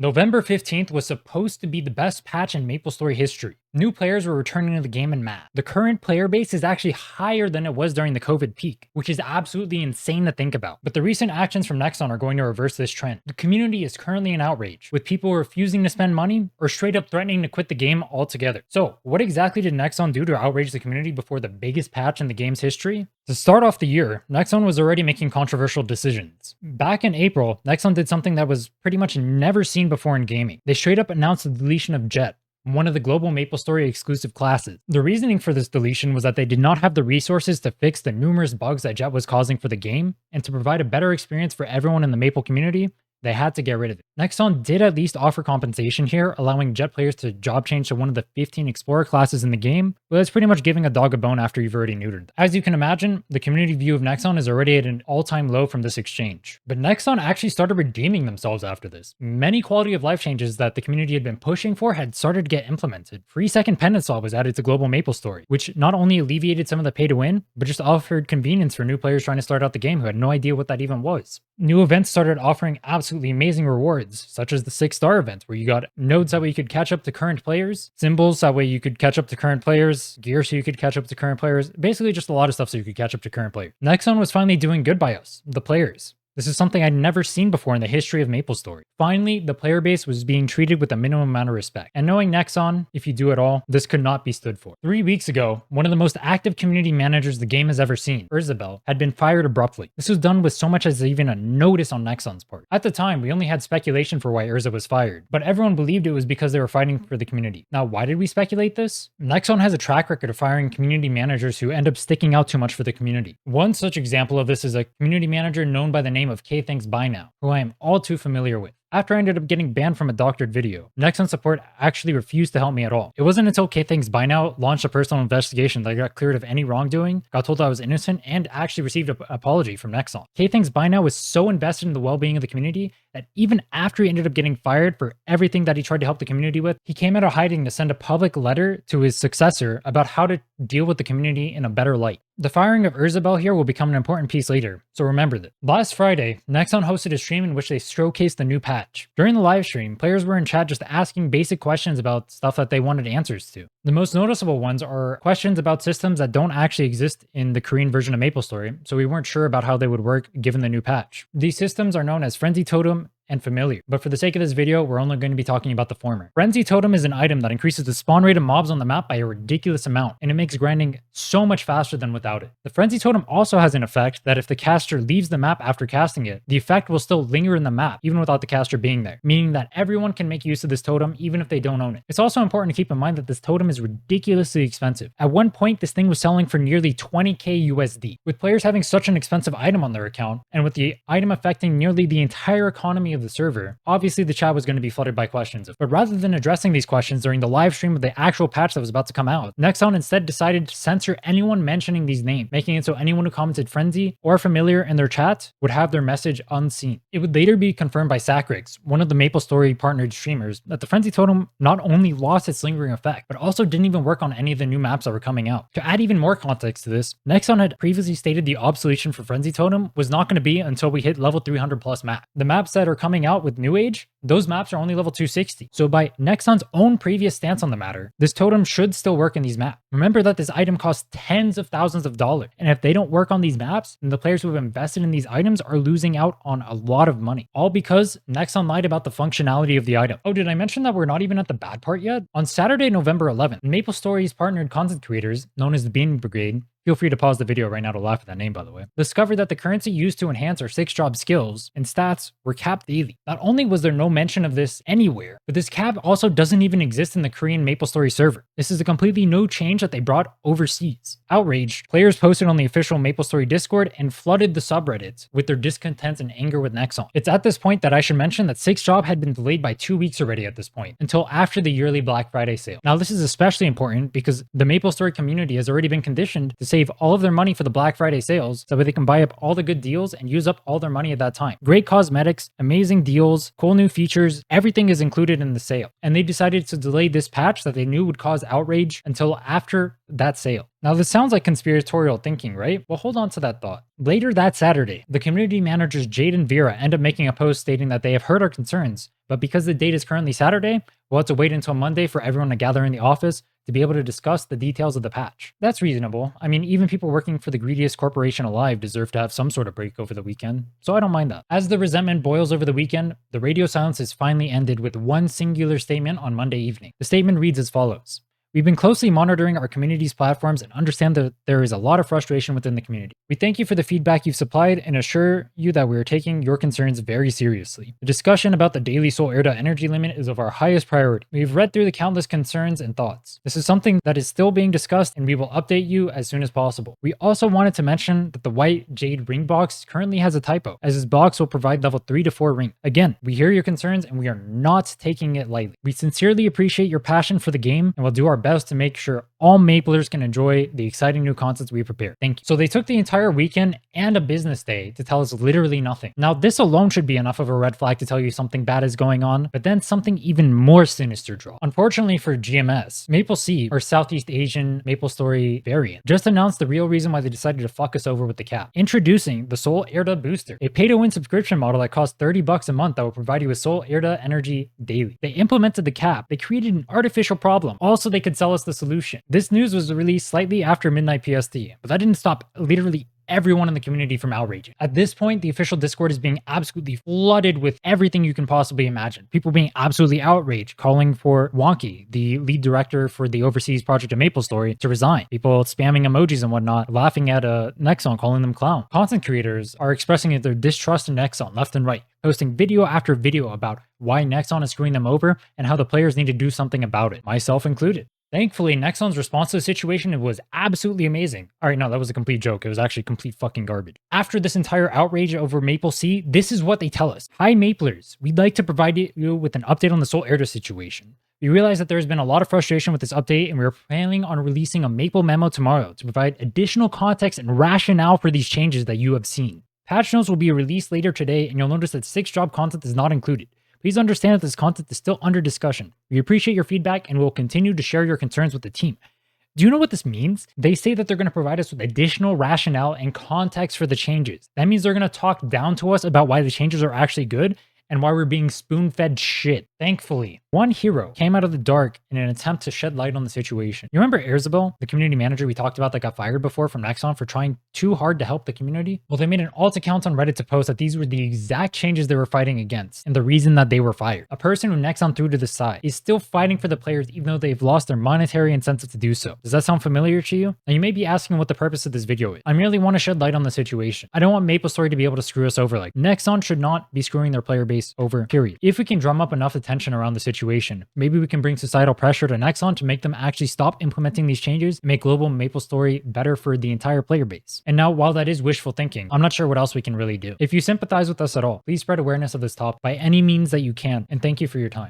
November 15th was supposed to be the best patch in Maplestory history. New players were returning to the game en masse. The current player base is actually higher than it was during the COVID peak, which is absolutely insane to think about. But the recent actions from Nexon are going to reverse this trend. The community is currently in outrage, with people refusing to spend money or straight up threatening to quit the game altogether. So, what exactly did Nexon do to outrage the community before the biggest patch in the game's history? To start off the year, Nexon was already making controversial decisions. Back in April, Nexon did something that was pretty much never seen before in gaming. They straight up announced the deletion of Jett, one of the global Maplestory exclusive classes. The reasoning for this deletion was that they did not have the resources to fix the numerous bugs that Jett was causing for the game, and to provide a better experience for everyone in the Maple community, they had to get rid of it. Nexon did at least offer compensation here, allowing Jett players to job change to one of the 15 Explorer classes in the game, but that's pretty much giving a dog a bone after you've already neutered them. As you can imagine, the community view of Nexon is already at an all-time low from this exchange. But Nexon actually started redeeming themselves after this. Many quality of life changes that the community had been pushing for had started to get implemented. Free second pendant swap was added to global Maplestory, which not only alleviated some of the pay to win, but just offered convenience for new players trying to start out the game who had no idea what that even was. New events started offering absolutely amazing rewards, such as the 6-star event, where you got nodes that way you could catch up to current players, symbols that way you could catch up to current players, gear so you could catch up to current players, basically just a lot of stuff so you could catch up to current players. Nexon was finally doing good by us, the players. This is something I'd never seen before in the history of Maplestory. Finally, the player base was being treated with a minimum amount of respect. And knowing Nexon, if you do at all, this could not be stood for. 3 weeks ago, one of the most active community managers the game has ever seen, Isabel, had been fired abruptly. This was done with so much as even a notice on Nexon's part. At the time, we only had speculation for why Urza was fired, but everyone believed it was because they were fighting for the community. Now, why did we speculate this? Nexon has a track record of firing community managers who end up sticking out too much for the community. One such example of this is a community manager known by the name of K Thanks Bye Now, who I am all too familiar with. After I ended up getting banned from a doctored video, Nexon support actually refused to help me at all. It wasn't until K Thanks Bye Now launched a personal investigation that I got cleared of any wrongdoing, got told I was innocent, and actually received an apology from Nexon. K Thanks Bye Now was so invested in the well-being of the community that even after he ended up getting fired for everything that he tried to help the community with, he came out of hiding to send a public letter to his successor about how to deal with the community in a better light. The firing of Isabel here will become an important piece later, so remember that. Last Friday, Nexon hosted a stream in which they showcased the new patch. During the live stream, players were in chat just asking basic questions about stuff that they wanted answers to. The most noticeable ones are questions about systems that don't actually exist in the Korean version of Maplestory, so we weren't sure about how they would work given the new patch. These systems are known as Frenzy Totem and Familiar, but for the sake of this video, we're only going to be talking about the former. Frenzy Totem is an item that increases the spawn rate of mobs on the map by a ridiculous amount, and it makes grinding so much faster than without it. The Frenzy Totem also has an effect that if the caster leaves the map after casting it, the effect will still linger in the map, even without the caster being there, meaning that everyone can make use of this totem even if they don't own it. It's also important to keep in mind that this totem is ridiculously expensive. At one point, this thing was selling for nearly 20k USD. With players having such an expensive item on their account, and with the item affecting nearly the entire economy of the server, obviously the chat was going to be flooded by questions. But rather than addressing these questions during the live stream of the actual patch that was about to come out, Nexon instead decided to censor anyone mentioning these names, making it so anyone who commented Frenzy or Familiar in their chat would have their message unseen. It would later be confirmed by Sacrix, one of the Maplestory partnered streamers, that the Frenzy Totem not only lost its lingering effect, but also didn't even work on any of the new maps that were coming out. To add even more context to this, Nexon had previously stated the obsolescence for Frenzy Totem was not going to be until we hit level 300 plus map. The maps that are coming out with New Age, those maps are only level 260. So by Nexon's own previous stance on the matter, this totem should still work in these maps. Remember that this item costs tens of thousands of dollars, and if they don't work on these maps, then the players who have invested in these items are losing out on a lot of money. All because Nexon lied about the functionality of the item. Oh, did I mention that we're not even at the bad part yet? On Saturday, November 11th, Maplestory's partnered content creators, known as the Bean Brigade, feel free to pause the video right now to laugh at that name, by the way, discovered that the currency used to enhance our 6-job skills and stats were capped daily. Not only was there no mention of this anywhere, but this cap also doesn't even exist in the Korean Maplestory server. This is a completely new change that they brought overseas. Outraged, players posted on the official Maplestory Discord and flooded the subreddits with their discontent and anger with Nexon. It's at this point that I should mention that 6-job had been delayed by 2 weeks already at this point, until after the yearly Black Friday sale. Now this is especially important because the Maplestory community has already been conditioned to say save all of their money for the Black Friday sales so that they can buy up all the good deals and use up all their money at that time. Great cosmetics, amazing deals, cool new features, everything is included in the sale. And they decided to delay this patch that they knew would cause outrage until after that sale. Now, this sounds like conspiratorial thinking, right? Well, hold on to that thought. Later that Saturday, the community managers Jade and Vera end up making a post stating that they have heard our concerns, but because the date is currently Saturday, we'll have to wait until Monday for everyone to gather in the office to be able to discuss the details of the patch. That's reasonable. I mean, even people working for the greediest corporation alive deserve to have some sort of break over the weekend, so I don't mind that. As the resentment boils over the weekend, the radio silence is finally ended with one singular statement on Monday evening. The statement reads as follows. We've been closely monitoring our community's platforms and understand that there is a lot of frustration within the community. We thank you for the feedback you've supplied and assure you that we are taking your concerns very seriously. The discussion about the daily Sol Erda energy limit is of our highest priority. We've read through the countless concerns and thoughts. This is something that is still being discussed and we will update you as soon as possible. We also wanted to mention that the white Jade ring box currently has a typo, as this box will provide level 3 to 4 ring. Again, we hear your concerns and we are not taking it lightly. We sincerely appreciate your passion for the game and will do our best to make sure all Maplers can enjoy the exciting new content we prepare. Thank you. So they took the entire weekend and a business day to tell us literally nothing. Now, this alone should be enough of a red flag to tell you something bad is going on, but then something even more sinister dropped. Unfortunately for GMS, Maple Sea, or Southeast Asian Maplestory variant, just announced the real reason why they decided to fuck us over with the cap. Introducing the Sol Erda Booster, a pay-to-win subscription model that costs $30 a month that will provide you with Sol Erda energy daily. They implemented the cap. They created an artificial problem. Also, they could sell us the solution. This news was released slightly after midnight PST, but that didn't stop literally everyone in the community from outraging. At this point, the official Discord is being absolutely flooded with everything you can possibly imagine. People being absolutely outraged, calling for Wonky, the lead director for the overseas project of Maplestory, to resign. People spamming emojis and whatnot, laughing at Nexon, calling them clown. Content creators are expressing their distrust in Nexon left and right, posting video after video about why Nexon is screwing them over and how the players need to do something about it, myself included. Thankfully, Nexon's response to the situation was absolutely amazing. Alright, no, that was a complete joke. It was actually complete fucking garbage. After this entire outrage over Maple Sea, this is what they tell us. Hi Maplers, we'd like to provide you with an update on the Sol Erda situation. We realize that there has been a lot of frustration with this update and we're planning on releasing a Maple memo tomorrow to provide additional context and rationale for these changes that you have seen. Patch notes will be released later today and you'll notice that 6 job content is not included. Please understand that this content is still under discussion. We appreciate your feedback and will continue to share your concerns with the team. Do you know what this means? They say that they're going to provide us with additional rationale and context for the changes. That means they're going to talk down to us about why the changes are actually good and why we're being spoon-fed shit. Thankfully, one hero came out of the dark in an attempt to shed light on the situation. You remember Isabel, the community manager we talked about that got fired before from Nexon for trying too hard to help the community? Well, they made an alt account on Reddit to post that these were the exact changes they were fighting against and the reason that they were fired. A person who Nexon threw to the side is still fighting for the players even though they've lost their monetary incentive to do so. Does that sound familiar to you? Now you may be asking what the purpose of this video is. I merely want to shed light on the situation. I don't want Maplestory to be able to screw us over like Nexon should not be screwing their player base over, period. If we can drum up enough attention around the situation, maybe we can bring societal pressure to Nexon to make them actually stop implementing these changes and make global Maplestory better for the entire player base. And now, while that is wishful thinking, I'm not sure what else we can really do. If you sympathize with us at all, please spread awareness of this topic by any means that you can, and thank you for your time.